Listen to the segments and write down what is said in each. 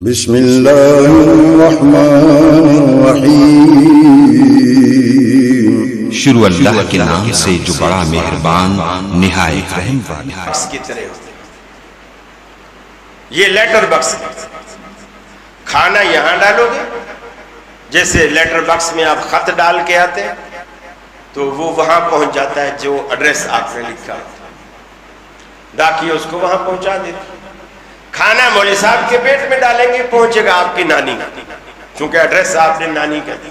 بسم اللہ الرحمن الرحیم۔ شروع اللہ کے نام سے جو بڑا مہربان نہایت رحم والا۔ بکس کی طرح ہوتے ہیں یہ لیٹر بکس، کھانا یہاں ڈالو گے، جیسے لیٹر بکس میں آپ خط ڈال کے آتے ہیں تو وہ وہاں پہنچ جاتا ہے جو ایڈریس آپ نے لکھا ہوتا ہے، ڈاکی اس کو وہاں پہنچا دیتے۔ کھانا مولوی صاحب کے پیٹ میں ڈالیں گے، پہنچے گا آپ کی نانی، چونکہ ایڈریس آپ نے نانی کا دی،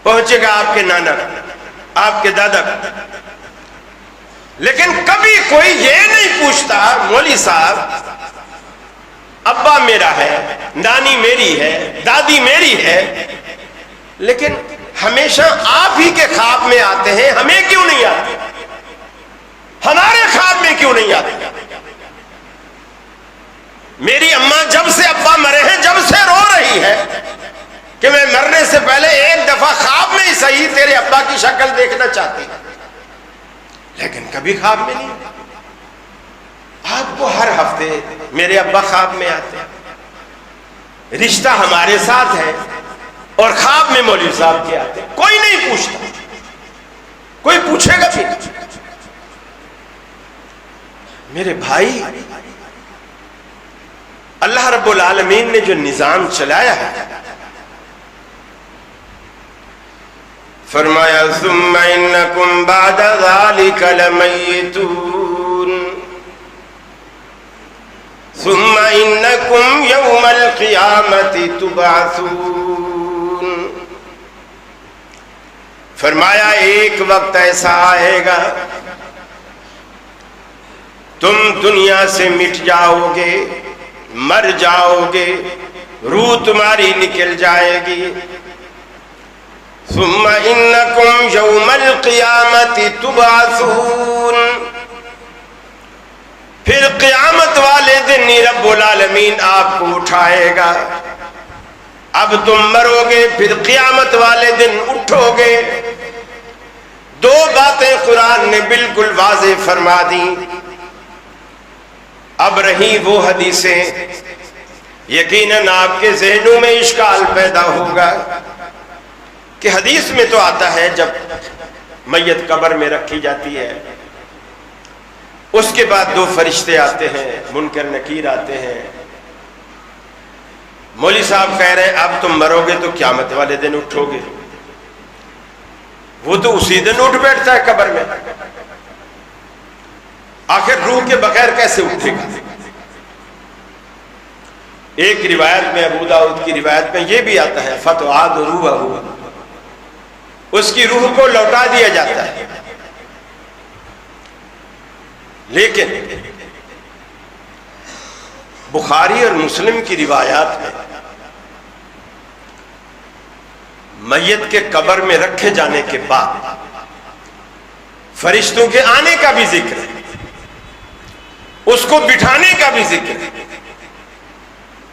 پہنچے گا آپ کے نانا، آپ کے دادا۔ لیکن کبھی کوئی یہ نہیں پوچھتا مولوی صاحب ابا میرا ہے، نانی میری ہے، دادی میری ہے، لیکن ہمیشہ آپ ہی کے خواب میں آتے ہیں، ہمیں کیوں نہیں آتے؟ ہمارے خواب میں کیوں نہیں آتے؟ میری اماں جب سے ابا مرے ہیں، جب سے رو رہی ہے کہ میں مرنے سے پہلے ایک دفعہ خواب میں ہی صحیح تیرے ابا کی شکل دیکھنا چاہتی، لیکن کبھی خواب میں نہیں۔ آپ کو ہر ہفتے میرے ابا خواب میں آتے ہیں، رشتہ ہمارے ساتھ ہے، اور خواب میں مولوی صاحب کے آتے ہیں، کوئی نہیں پوچھتا، کوئی پوچھے گا پھر؟ میرے بھائی، اللہ رب العالمین نے جو نظام چلایا ہے، فرمایا ثم انکم بعد ذلک لمیتون ثم انکم یوم القیامت تبعثون۔ فرمایا ایک وقت ایسا آئے گا تم دنیا سے مٹ جاؤ گے، مر جاؤ گے، روح تمہاری نکل جائے گی۔ ثم انکم یوم القیامت تبعثون، پھر قیامت والے دن رب العالمین آپ کو اٹھائے گا۔ اب تم مرو گے، پھر قیامت والے دن اٹھو گے۔ دو باتیں قرآن نے بالکل واضح فرما دی۔ اب رہی وہ حدیثیں، یقیناً آپ کے ذہنوں میں اشکال پیدا ہوگا کہ حدیث میں تو آتا ہے جب میت قبر میں رکھی جاتی ہے، اس کے بعد دو فرشتے آتے ہیں، منکر نکیر آتے ہیں۔ مولوی صاحب کہہ رہے ہیں اب تم مرو گے تو قیامت والے دن اٹھو گے۔ وہ تو اسی دن اٹھ بیٹھتا ہے قبر میں، آخر روح کے بغیر کیسے اٹھے گا؟ ایک روایت میں، ابو داؤد کی روایت میں یہ بھی آتا ہے فتعاد روحہ، اس کی روح کو لوٹا دیا جاتا ہے۔ لیکن بخاری اور مسلم کی روایات میں میت کے قبر میں رکھے جانے کے بعد فرشتوں کے آنے کا بھی ذکر ہے، اس کو بٹھانے کا بھی ذکر ہے،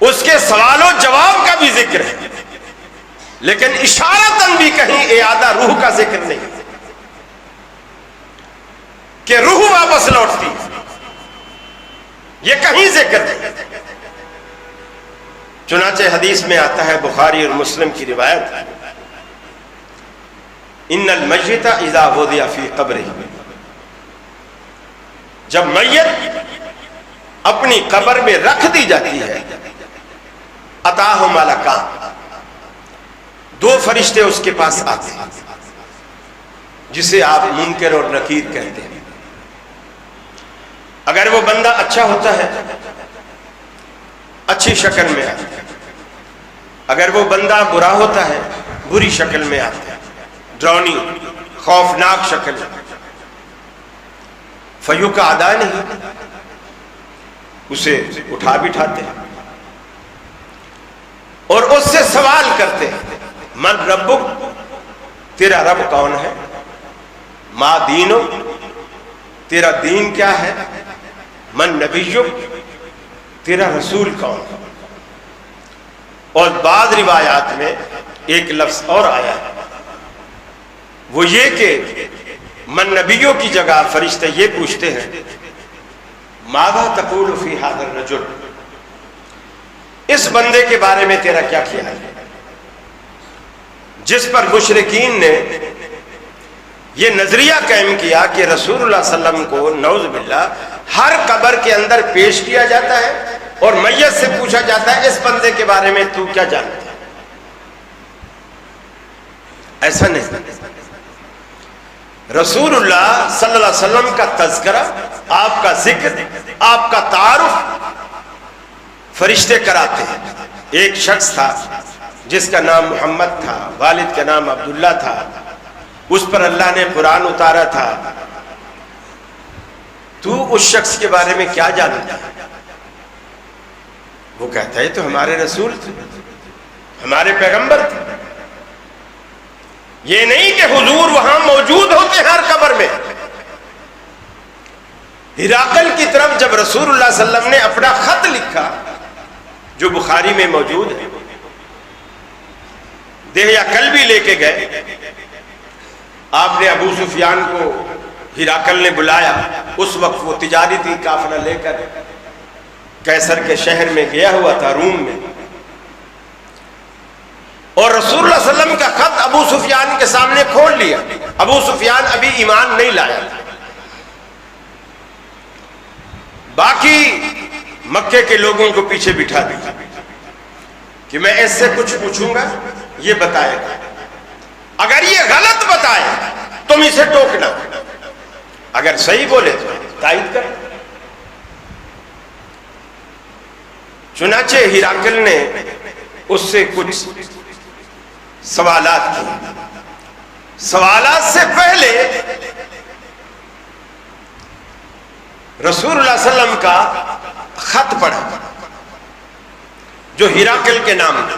اس کے سوال و جواب کا بھی ذکر ہے، لیکن اشارتاً بھی کہیں اعادہ روح کا ذکر نہیں کہ روح واپس لوٹتی، یہ کہیں ذکر نہیں۔ چنانچہ حدیث میں آتا ہے، بخاری اور مسلم کی روایت، ان المیت اذا وضع فی قبرہ، جب میت اپنی قبر میں رکھ دی جاتی ہے، اتاہ ملکان، دو فرشتے اس کے پاس آتے ہیں، جسے آپ منکر اور نکیر کہتے ہیں۔ اگر وہ بندہ اچھا ہوتا ہے اچھی شکل میں آتا ہے، اگر وہ بندہ برا ہوتا ہے بری شکل میں آتا ہے، ڈراؤنی خوفناک شکل میں۔ فیقعدان نہیں، اسے اٹھا بٹھاتے ہیں اور اس سے سوال کرتے ہیں، من ربک، تیرا رب کون ہے؟ ما دینک، تیرا دین کیا ہے؟ من نبیک، تیرا رسول کون ہے؟ اور بعض روایات میں ایک لفظ اور آیا ہے، وہ یہ کہ من نبیوں کی جگہ فرشتے یہ پوچھتے ہیں، ماذا تقول فی ھذا الرجل، اس بندے کے بارے میں تیرا کیا خیال ہے جس پر مشرکین نے یہ نظریہ قائم کیا کہ رسول اللہ صلی اللہ علیہ وسلم کو نعوذ باللہ ہر قبر کے اندر پیش کیا جاتا ہے اور میت سے پوچھا جاتا ہے اس بندے کے بارے میں تو کیا جانتا ہے؟ ایسا نہیں، رسول اللہ صلی اللہ علیہ وسلم کا تذکرہ، آپ کا ذکر، آپ کا تعارف فرشتے کراتے ہیں۔ ایک شخص تھا جس کا نام محمد تھا، والد کا نام عبداللہ تھا، اس پر اللہ نے قرآن اتارا تھا، تو اس شخص کے بارے میں کیا جانتا ہے؟ وہ کہتا ہے تو ہمارے رسول تھے، ہمارے پیغمبر تھے۔ یہ نہیں کہ حضور وہاں موجود ہوتے ہیں ہر قبر میں۔ ہراقل کی طرف جب رسول اللہ صلی اللہ علیہ وسلم نے اپنا خط لکھا جو بخاری میں موجود ہے، دہیا کلبی لے کے گئے، آپ نے ابو سفیان کو ہراقل نے بلایا، اس وقت وہ تجارتی قافلہ لے کر قیصر کے شہر میں گیا ہوا تھا، روم میں، اور رسول اللہ صلی اللہ علیہ وسلم کا خط ابو سفیان کے سامنے کھول لیا۔ ابو سفیان ابھی ایمان نہیں لایا، باقی مکے کے لوگوں کو پیچھے بٹھا دیا کہ میں اس سے کچھ پوچھوں گا، یہ بتائے گا، اگر یہ غلط بتائے تم اسے ٹوکنا، اگر صحیح بولے تو تائید کر۔ چنانچہ ہراقل نے اس سے کچھ سوالات کیے۔ سوالات سے پہلے رسول اللہ صلی اللہ علیہ وسلم کا خط پڑھا جو ہراقل کے نام ہے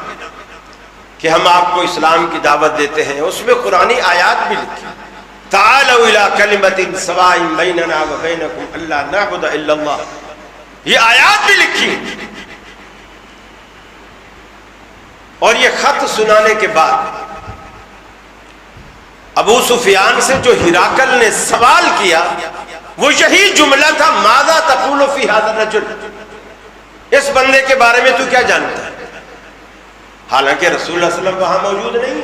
کہ ہم آپ کو اسلام کی دعوت دیتے ہیں، اس میں قرآنی آیات بھی لکھی، تعالوا الی کلمۃ سواء بیننا وبینکم الا نعبد الا اللہ، یہ آیات بھی لکھی۔ اور یہ خط سنانے کے بعد ابو سفیان سے جو ہراقل نے سوال کیا وہ یہی جملہ تھا، ماذا تقول فی ھذا الرجل، اس بندے کے بارے میں تو کیا جانتا ہے؟ حالانکہ رسول اللہ صلی اللہ علیہ وسلم وہاں موجود نہیں،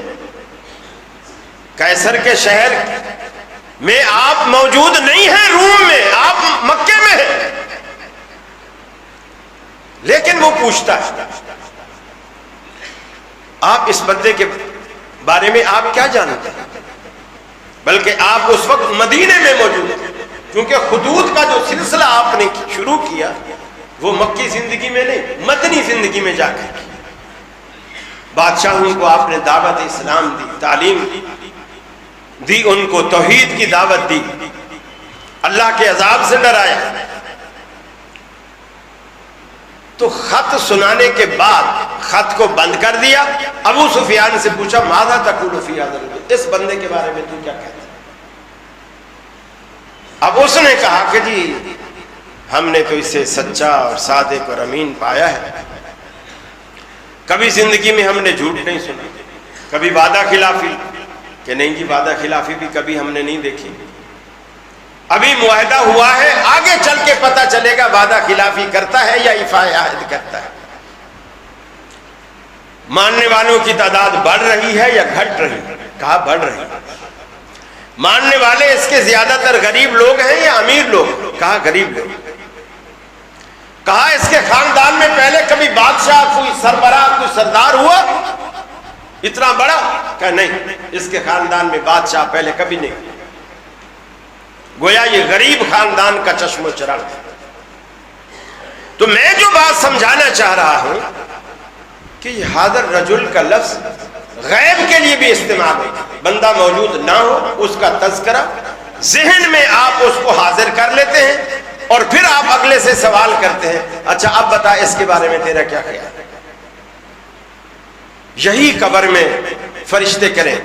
قیصر کے شہر میں آپ موجود نہیں ہیں، روم میں، آپ مکے میں ہیں، لیکن وہ پوچھتا ہے آپ اس بندے کے بارے میں آپ کیا جانتے ہیں؟ بلکہ آپ اس وقت مدینے میں موجود ہیں، کیونکہ خطوط کا جو سلسلہ آپ نے شروع کیا وہ مکی زندگی میں نہیں، مدنی زندگی میں جا کر کی۔ بادشاہوں کو آپ نے دعوت اسلام دی، تعلیم دی، ان کو توحید کی دعوت دی، اللہ کے عذاب سے ڈرایا۔ تو خط سنانے کے بعد خط کو بند کر دیا، ابو سفیان سے پوچھا ماذا تقول فی ھذا الرجل، اس بندے کے بارے میں تو کیا کہتا ہے؟ اب اس نے کہا کہ جی ہم نے تو اسے سچا اور صادق اور امین پایا ہے، کبھی زندگی میں ہم نے جھوٹ نہیں سنا، کبھی وعدہ خلافی، کہ نہیں جی وعدہ خلافی بھی کبھی ہم نے نہیں دیکھی، ابھی معاہدہ ہوا ہے، آگے چل کے پتہ چلے گا وعدہ خلافی کرتا ہے یا ایفائے عہد کرتا ہے۔ ماننے والوں کی تعداد بڑھ رہی ہے یا گھٹ رہی ہے؟ کہا بڑھ رہی ہے۔ ماننے والے اس کے زیادہ تر غریب لوگ ہیں یا امیر لوگ؟ کہا غریب لوگ۔ کہا اس کے خاندان میں پہلے کبھی بادشاہ، کوئی سربراہ، کوئی سردار ہوا اتنا بڑا؟ کہا نہیں، اس کے خاندان میں بادشاہ پہلے کبھی نہیں۔ گویا یہ غریب خاندان کا چشم و چراغ ہے۔ تو میں جو بات سمجھانا چاہ رہا ہوں کہ یہ حاضر رجل کا لفظ غیب کے لیے بھی استعمال ہے، بندہ موجود نہ ہو، اس کا تذکرہ ذہن میں آپ اس کو حاضر کر لیتے ہیں اور پھر آپ اگلے سے سوال کرتے ہیں اچھا اب بتا اس کے بارے میں تیرا کیا خیال ہے۔ یہی قبر میں فرشتے کریں،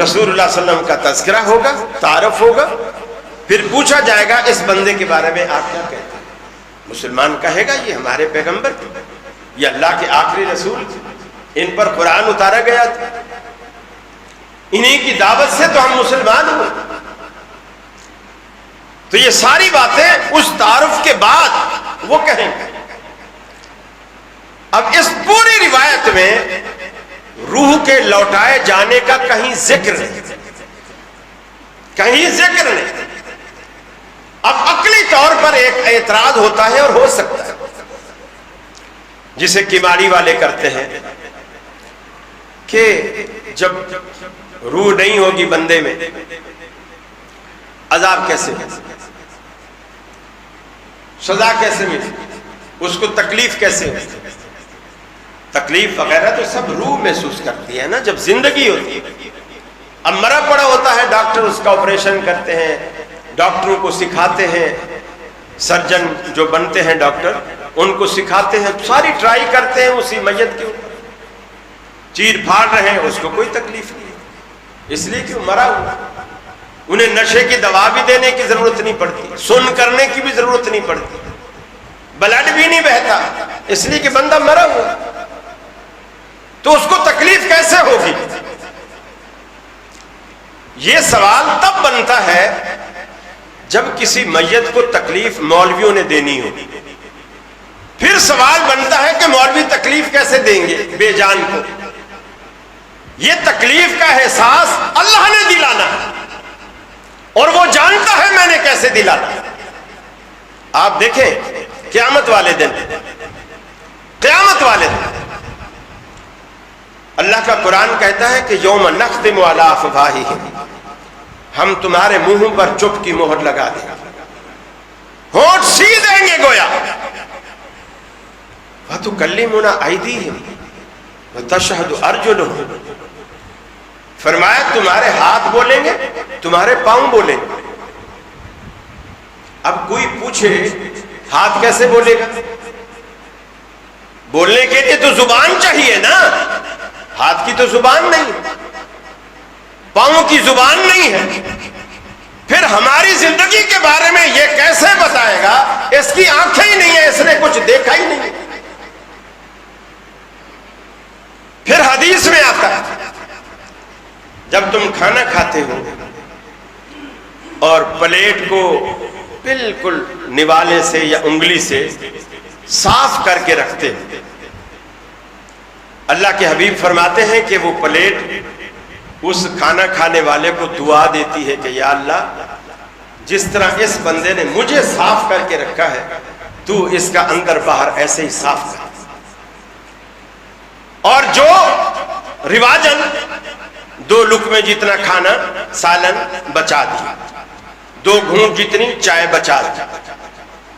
رسول اللہ صلی اللہ علیہ وسلم کا تذکرہ ہوگا، تعارف ہوگا، پھر پوچھا جائے گا اس بندے کے بارے میں آپ کیا کہتے ہیں۔ مسلمان کہے گا یہ ہمارے پیغمبر تھے، یہ اللہ کے آخری رسول تھے، ان پر قرآن اتارا گیا تھا، انہی کی دعوت سے تو ہم مسلمان ہوئے۔ تو یہ ساری باتیں اس تعارف کے بعد وہ کہیں گے۔ روایت میں روح کے لوٹائے جانے کا کہیں ذکر نہیں، کہیں ذکر نہیں۔ اب عقلی طور پر ایک اعتراض ہوتا ہے، اور ہو سکتا ہے، جسے کماری والے کرتے ہیں کہ جب روح نہیں ہوگی بندے میں عذاب کیسے ہو، سزا کیسے ملے، اس کو تکلیف کیسے ہو؟ تکلیف وغیرہ تو سب روح محسوس کرتی ہے نا جب زندگی ہوتی ہے۔ اب مرا پڑا ہوتا ہے، ڈاکٹر اس کا آپریشن کرتے ہیں، ڈاکٹروں کو سکھاتے ہیں، سرجن جو بنتے ہیں ڈاکٹر ان کو سکھاتے ہیں، ساری ٹرائی کرتے ہیں اسی میت کے اوپر، چیر پھاڑ رہے ہیں، اس کو کوئی تکلیف نہیں ہے، اس لیے کہ وہ مرا ہوا۔ انہیں نشے کی دوا بھی دینے کی ضرورت نہیں پڑتی، سن کرنے کی بھی ضرورت نہیں پڑتی، بلڈ بھی نہیں بہتا، اس لیے کہ بندہ مرا ہوا، تو اس کو تکلیف کیسے ہوگی؟ یہ سوال تب بنتا ہے جب کسی میت کو تکلیف مولویوں نے دینی ہو، پھر سوال بنتا ہے کہ مولوی تکلیف کیسے دیں گے بے جان کو؟ یہ تکلیف کا احساس اللہ نے دلانا ہے، اور وہ جانتا ہے میں نے کیسے دلانا۔ آپ دیکھیں قیامت والے دن، قیامت والے دن اللہ کا قرآن کہتا ہے کہ یوم نختم علی افواہہم، ہم تمہارے منہوں پر چپ کی مہر لگا دیں گے، ہونٹ سی دیں گے گویا، وَتُكَلِّمُنَا أَيْدِيهِمْ وَتَشْهَدُ أَرْجُلُهُمْ، فرمایا تمہارے ہاتھ بولیں گے، تمہارے پاؤں بولیں گے۔ اب کوئی پوچھے ہاتھ کیسے بولے گا؟ بولنے کے لیے تو زبان چاہیے نا، ہاتھ کی تو زبان نہیں، پاؤں کی زبان نہیں ہے، پھر ہماری زندگی کے بارے میں یہ کیسے بتائے گا؟ اس کی آنکھیں ہی نہیں ہیں، اس نے کچھ دیکھا ہی نہیں۔ پھر حدیث میں آتا ہے جب تم کھانا کھاتے ہو اور پلیٹ کو بالکل نوالے سے یا انگلی سے صاف کر کے رکھتے ہو، اللہ کے حبیب فرماتے ہیں کہ وہ پلیٹ اس کھانا کھانے والے کو دعا دیتی ہے کہ یا اللہ جس طرح اس بندے نے مجھے صاف کر کے رکھا ہے تو اس کا اندر باہر ایسے ہی صاف کر۔ اور جو رواجن 2 لقمے جتنا کھانا سالن بچا دیا، 2 گھونٹ جتنی چائے بچا دی،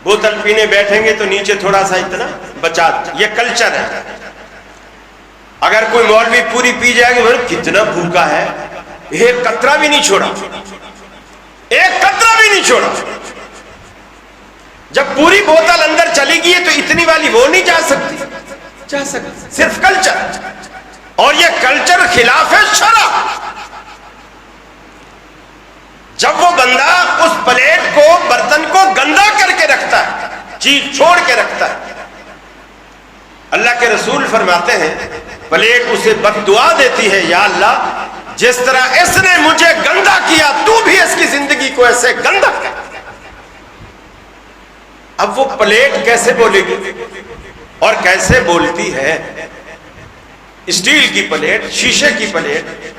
بوتل پینے بیٹھیں گے تو نیچے تھوڑا سا اتنا بچا دی، یہ کلچر ہے۔ اگر کوئی مولوی پوری پی جائے گا کتنا بھوکا ہے، ایک قطرہ بھی نہیں چھوڑا، ایک قطرہ بھی نہیں چھوڑا، جب پوری بوتل اندر چلی گئی ہے تو اتنی والی وہ نہیں جا سکتی، جا سکتی، صرف کلچر، اور یہ کلچر خلاف شرع۔ جب وہ بندہ اس پلیٹ کو برتن کو گندا کر کے رکھتا ہے، چیز چھوڑ کے رکھتا ہے، اللہ کے رسول فرماتے ہیں پلیٹ اسے بد دعا دیتی ہے، یا اللہ جس طرح اس نے مجھے گندا کیا تو بھی اس کی زندگی کو ایسے گندا کر۔ اب وہ پلیٹ کیسے بولے گی اور کیسے بولتی ہے؟ اسٹیل کی پلیٹ، شیشے کی پلیٹ،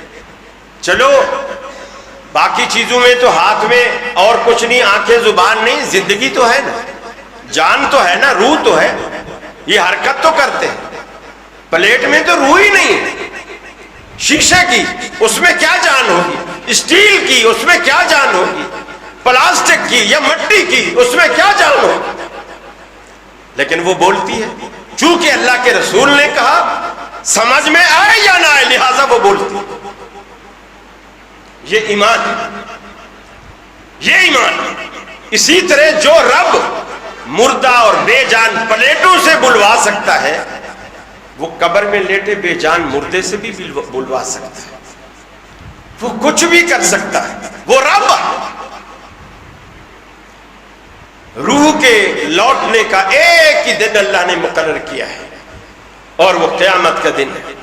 چلو باقی چیزوں میں تو ہاتھ میں اور کچھ نہیں، آنکھیں زبان نہیں، زندگی تو ہے نا، جان تو ہے نا، روح تو ہے، یہ حرکت تو کرتے ہیں۔ پلیٹ میں تو روح ہی نہیں ہے، شیشے کی اس میں کیا جان ہوگی، اسٹیل کی اس میں کیا جان ہوگی، پلاسٹک کی یا مٹی کی اس میں کیا جان ہوگی، لیکن وہ بولتی ہے چونکہ اللہ کے رسول نے کہا، سمجھ میں آئے یا نہ آئے لہذا وہ بولتی۔ یہ ایمان، یہ ایمان۔ اسی طرح جو رب مردہ اور بے جان پلیٹوں سے بلوا سکتا ہے وہ قبر میں لیٹے بے جان مردے سے بھی بلوا سکتا ہے، وہ کچھ بھی کر سکتا ہے، وہ رب۔ روح کے لوٹنے کا ایک ہی دن اللہ نے مقرر کیا ہے اور وہ قیامت کا دن ہے۔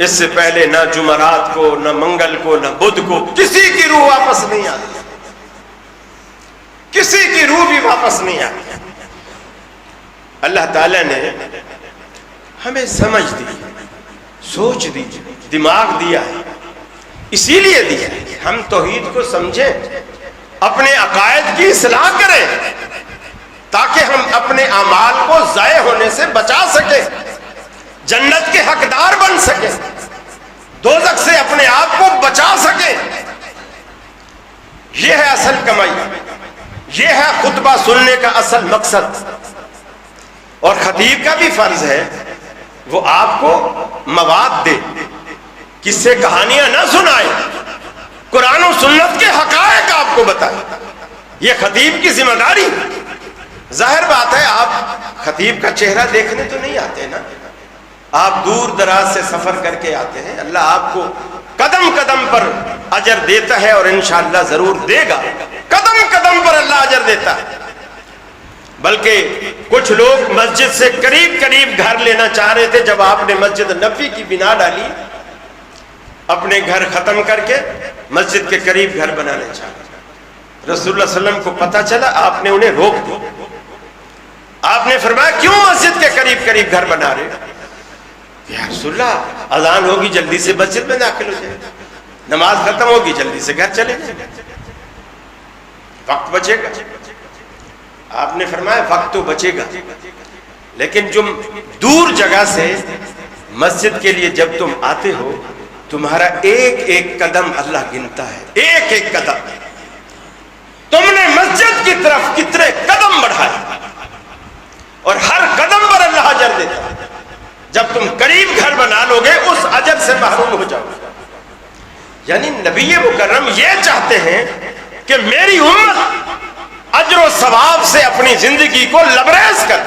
اس سے پہلے نہ جمعرات کو، نہ منگل کو، نہ بدھ کو کسی کی روح واپس نہیں آتی، کسی کی روح بھی واپس نہیں آتی۔ اللہ تعالیٰ نے ہمیں سمجھ دی، سوچ دی، دماغ دیا ہے، اسی لیے دیا ہے کہ ہم توحید کو سمجھیں، اپنے عقائد کی اصلاح کریں تاکہ ہم اپنے اعمال کو ضائع ہونے سے بچا سکیں، جنت کے حقدار بن سکیں، دوزخ سے اپنے آپ کو بچا سکیں۔ یہ ہے اصل کمائی، یہ ہے خطبہ سننے کا اصل مقصد۔ اور خطیب کا بھی فرض ہے وہ آپ کو مواد دے، قصے کہانیاں نہ سنائے، قرآن و سنت کے حقائق آپ کو بتائے، یہ خطیب کی ذمہ داری۔ ظاہر بات ہے آپ خطیب کا چہرہ دیکھنے تو نہیں آتے نا، آپ دور دراز سے سفر کر کے آتے ہیں، اللہ آپ کو قدم قدم پر اجر دیتا ہے اور انشاءاللہ ضرور دے گا، قدم قدم پر اللہ اجر دیتا ہے۔ بلکہ کچھ لوگ مسجد سے قریب قریب گھر لینا چاہ رہے تھے، جب آپ نے مسجد نبوی کی بنا ڈالی، اپنے گھر ختم کر کے مسجد کے قریب گھر بنانے چاہ رہے، رسول اللہ صلی اللہ علیہ وسلم کو پتہ چلا، آپ نے انہیں روک دیا، آپ نے فرمایا کیوں مسجد کے قریب قریب گھر بنا رہے؟ یا رسول اللہ اذان ہوگی جلدی سے مسجد میں داخل ہو جائے، نماز ختم ہوگی جلدی سے گھر چلے جائیں، وقت بچے گا۔ آپ نے فرمایا وقت تو بچے گا، لیکن جو دور جگہ سے مسجد کے لیے جب تم آتے ہو، تمہارا ایک ایک قدم اللہ گنتا ہے، ایک ایک قدم تم نے مسجد کی طرف کتنے قدم بڑھائے، اور ہر قدم پر اللہ اجر دیتا ہے۔ جب تم قریب گھر بنا لو گے اس اجر سے محروم ہو جاؤ گے۔ یعنی نبی مکرم یہ چاہتے ہیں کہ میری امت اجر و ثواب سے اپنی زندگی کو لبریز کر،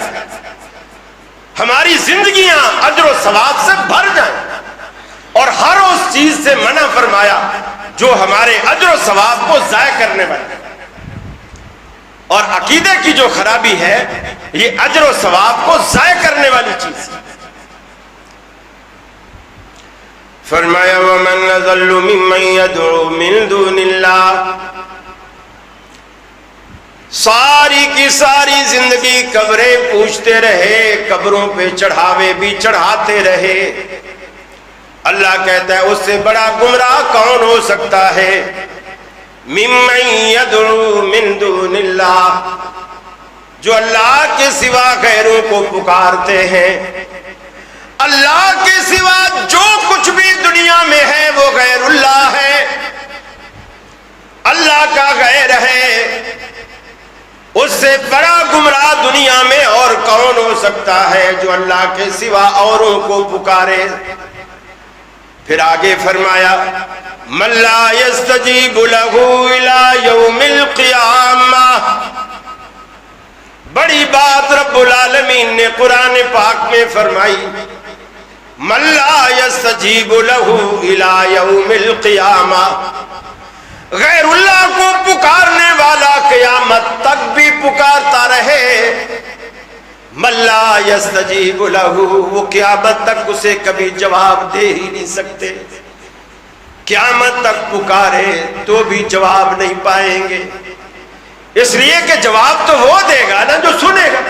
ہماری زندگیاں اجر و ثواب سے بھر جائیں، اور ہر اس چیز سے منع فرمایا جو ہمارے اجر و ثواب کو ضائع کرنے والی۔ اور عقیدے کی جو خرابی ہے یہ اجر و ثواب کو ضائع کرنے والی چیز۔ فرمایا وَمَنْ أَضَلُّ مِمَّنْ يَدْعُو مِنْ دُونِ اللَّهِ، ساری کی ساری زندگی قبریں پوچھتے رہے، قبروں پہ چڑھاوے بھی چڑھاتے رہے۔ اللہ کہتا ہے اس سے بڑا گمراہ کون ہو سکتا ہے؟ ممن یدعو من دون اللہ، جو اللہ کے سوا غیروں کو پکارتے ہیں۔ اللہ کے سوا جو کچھ بھی دنیا میں ہے وہ غیر اللہ ہے، اللہ کا غیر ہے۔ اس سے بڑا گمراہ دنیا میں اور کون ہو سکتا ہے جو اللہ کے سوا اوروں کو پکارے؟ پھر آگے فرمایا من لا يستجیب له الى یوم القیامہ۔ بڑی بات رب العالمین نے قرآن پاک میں فرمائی، من لا يستجیب له الى یوم القیامہ، غیر اللہ کو پکارنے والا قیامت تک بھی پکارتا رہے، من لا یستجیب لہ، وہ قیامت تک اسے کبھی جواب دے ہی نہیں سکتے، قیامت تک پکارے تو بھی جواب نہیں پائیں گے، اس لیے کہ جواب تو وہ دے گا نا جو سنے گا،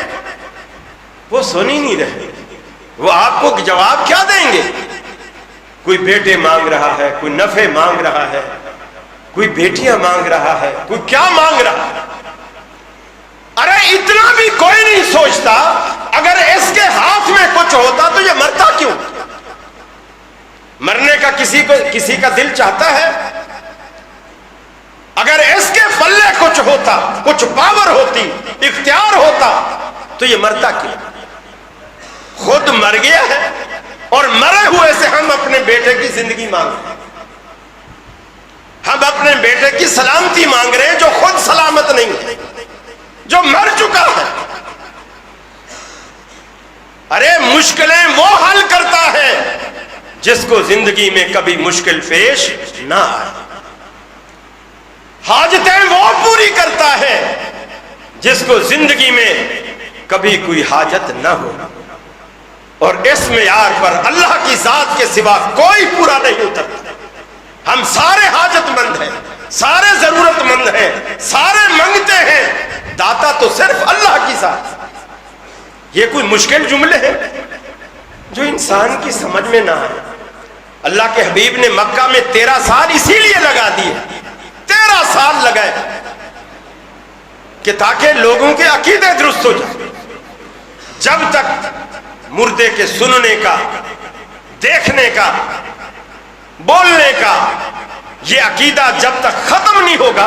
وہ سن ہی نہیں رہے، وہ آپ کو جواب کیا دیں گے؟ کوئی بیٹے مانگ رہا ہے، کوئی نفع مانگ رہا ہے، کوئی بیٹیاں مانگ رہا ہے، کوئی کیا مانگ رہا ہے۔ ارے اتنا بھی کوئی نہیں سوچتا اگر اس کے ہاتھ میں کچھ ہوتا تو یہ مرتا کیوں؟ مرنے کا کسی کا دل چاہتا ہے؟ اگر اس کے پلے کچھ ہوتا، کچھ پاور ہوتی، اختیار ہوتا تو یہ مرتا کیوں؟ خود مر گیا ہے اور مرے ہوئے سے ہم اپنے بیٹے کی زندگی مانگ رہے ہیں، ہم اپنے بیٹے کی سلامتی مانگ رہے ہیں جو خود سلامت نہیں ہے، جو مر چکا ہے۔ ارے مشکلیں وہ حل کرتا ہے جس کو زندگی میں کبھی مشکل پیش نہ آئے، حاجتیں وہ پوری کرتا ہے جس کو زندگی میں کبھی کوئی حاجت نہ ہو، اور اس معیار پر اللہ کی ذات کے سوا کوئی پورا نہیں اترتا۔ ہم سارے حاجت مند ہیں، سارے ضرورت مند ہیں، سارے منگتے ہیں، داتا تو صرف اللہ کی ذات۔ یہ کوئی مشکل جملے ہیں جو انسان کی سمجھ میں نہ آئے. اللہ کے حبیب نے مکہ میں 13 سال اسی لیے لگا دیے, 13 سال لگائے کہ تاکہ لوگوں کے عقیدے درست ہو جائے. جب تک مردے کے سننے کا, دیکھنے کا, بولنے کا یہ عقیدہ جب تک ختم نہیں ہوگا,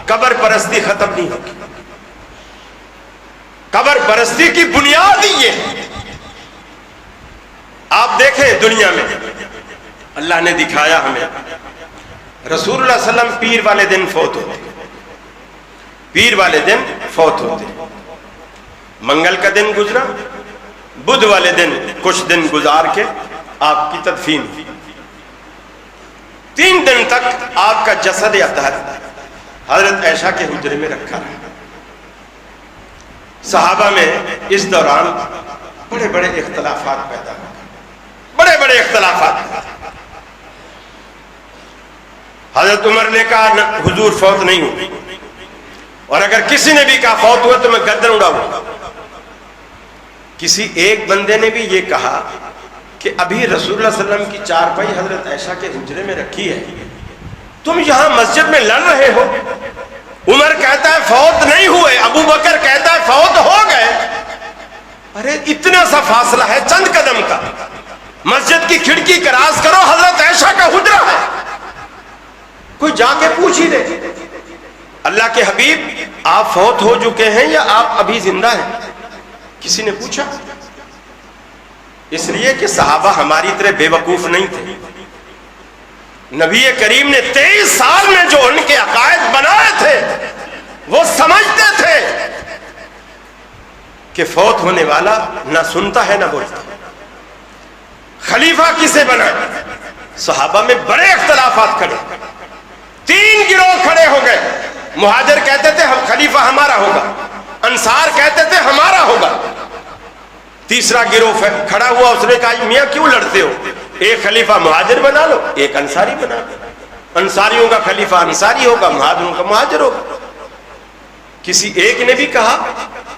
قبر پرستی ختم نہیں ہوگی. قبر پرستی کی بنیاد ہی یہ ہے. آپ دیکھیں دنیا میں اللہ نے دکھایا ہمیں, رسول اللہ صلی اللہ علیہ وسلم پیر والے دن فوت ہوتے, پیر والے دن فوت ہوتے. منگل کا دن گزرا, بدھ والے دن کچھ دن گزار کے آپ کی تدفین ہوئی. 3 دن تک آپ کا جسد اطہر حضرت عائشہ کے حجرے میں رکھا رہا. صحابہ میں اس دوران بڑے بڑے اختلافات پیدا ہوئے, بڑے بڑے اختلافات. حضرت عمر نے کہا حضور فوت نہیں ہوئے, اور اگر کسی نے بھی کہا فوت ہوا تو میں گردن اڑاؤں گا. کسی ایک بندے نے بھی یہ کہا کہ ابھی رسول اللہ صلی اللہ علیہ وسلم کی چارپائی حضرت عائشہ کے حجرے میں رکھی ہے, تم یہاں مسجد میں لڑ رہے ہو. عمر کہتا ہے فوت نہیں ہوئے, ابو بکر کہتا ہے فوت ہو گئے. ارے اتنا سا فاصلہ ہے چند قدم کا, مسجد کی کھڑکی کراس کرو, حضرت عائشہ کا حجرہ ہے, کوئی جا کے پوچھ ہی دے. اللہ کے حبیب آپ فوت ہو چکے ہیں یا آپ ابھی زندہ ہیں؟ کسی نے پوچھا؟ اس لیے کہ صحابہ ہماری طرح بے وقوف نہیں تھے. نبی کریم نے 23 سال میں جو ان کے عقائد بنائے تھے وہ سمجھتے تھے کہ فوت ہونے والا نہ سنتا ہے نہ بولتا. خلیفہ کسے بنائے؟ صحابہ میں بڑے اختلافات کھڑے, 3 گروہ کھڑے ہو گئے. مہاجر کہتے تھے ہم خلیفہ ہمارا ہوگا, انصار کہتے تھے ہمارا ہوگا. تیسرا گروہ کھڑا ہوا, اس نے کہا میاں کیوں لڑتے ہو, ایک خلیفہ مہاجر بنا لو, ایک انصاری بنا لو. انصاریوں کا خلیفہ انصاری ہوگا, مہاجروں کا مہاجر ہوگا. کسی ایک نے بھی کہا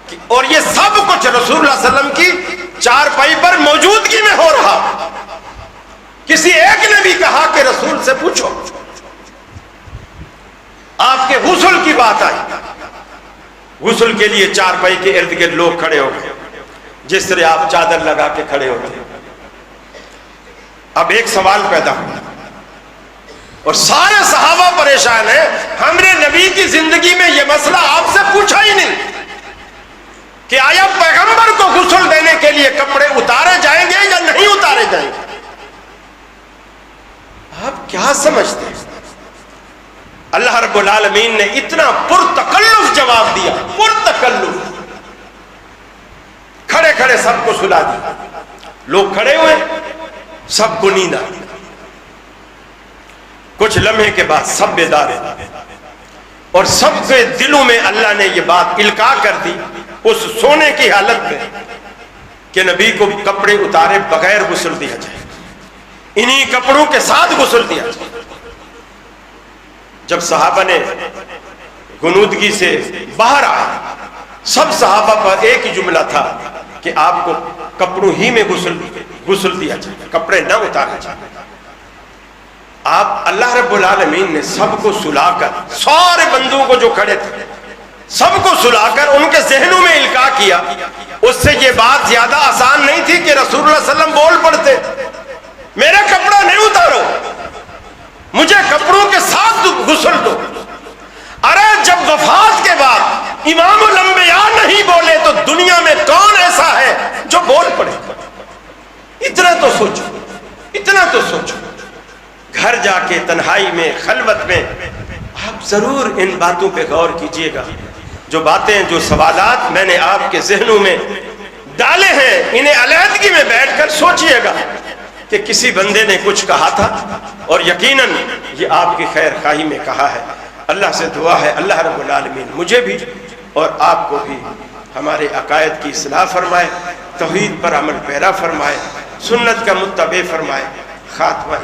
کہ اور یہ سب کچھ رسول اللہ صلی اللہ علیہ وسلم کی چارپائی پر موجودگی میں ہو رہا. کسی ایک نے بھی کہا کہ رسول سے پوچھو. آپ کے غسل کی بات آئی, غسل کے لیے چارپائی کے ارد گرد لوگ کھڑے ہو گئے, جس طرح آپ چادر لگا کے کھڑے ہوتے. اب ایک سوال پیدا ہوا اور سارے صحابہ پریشان ہیں, ہم نے نبی کی زندگی میں یہ مسئلہ آپ سے پوچھا ہی نہیں کہ آیا پیغمبر کو غسل دینے کے لیے کپڑے اتارے جائیں گے یا نہیں اتارے جائیں گے. آپ کیا سمجھتے ہیں؟ اللہ رب العالمین نے اتنا پرتکلف جواب دیا, پرتکلف. کھڑے کھڑے سب کو سلا دیا, لوگ کھڑے ہوئے, سب کو نیند آ گئی. کچھ لمحے کے بعد سب بیدار ہیں اور سب کے دلوں میں اللہ نے یہ بات القاء کر دی اس سونے کی حالت میں کہ نبی کو کپڑے اتارے بغیر غسل دیا جائے, انہی کپڑوں کے ساتھ غسل دیا جائے. جب صحابہ نے غنودگی سے باہر آئے, سب صحابہ پر ایک ہی جملہ تھا کہ آپ کو کپڑوں ہی میں غسل دیا جائے, کپڑے نہ اتارے جائے. آپ اللہ رب العالمین نے سب کو سلا کر, سارے بندوں کو جو کھڑے تھے سب کو سلا کر ان کے ذہنوں میں القاء کیا. اس سے یہ بات زیادہ آسان نہیں تھی کہ رسول اللہ صلی اللہ علیہ وسلم بول پڑتے میرا کپڑا نہیں اتارو, مجھے کپڑوں کے ساتھ غسل دو. ارے جب وفات کے بعد امام الانبیاء نہیں بولے تو دنیا میں کون ایسا ہے جو بول پڑے؟ اتنا تو سوچو, اتنا تو سوچو. گھر جا کے تنہائی میں, خلوت میں آپ ضرور ان باتوں پہ غور کیجئے گا. جو باتیں, جو سوالات میں نے آپ کے ذہنوں میں ڈالے ہیں, انہیں علیحدگی میں بیٹھ کر سوچئے گا کہ کسی بندے نے کچھ کہا تھا اور یقیناً یہ آپ کی خیر خواہی میں کہا ہے. اللہ سے دعا ہے اللہ رب العالمین مجھے بھی اور آپ کو بھی ہمارے عقائد کی اصلاح فرمائے, توحید پر عمل پیرا فرمائے, سنت کا متبع فرمائے. خاتمہ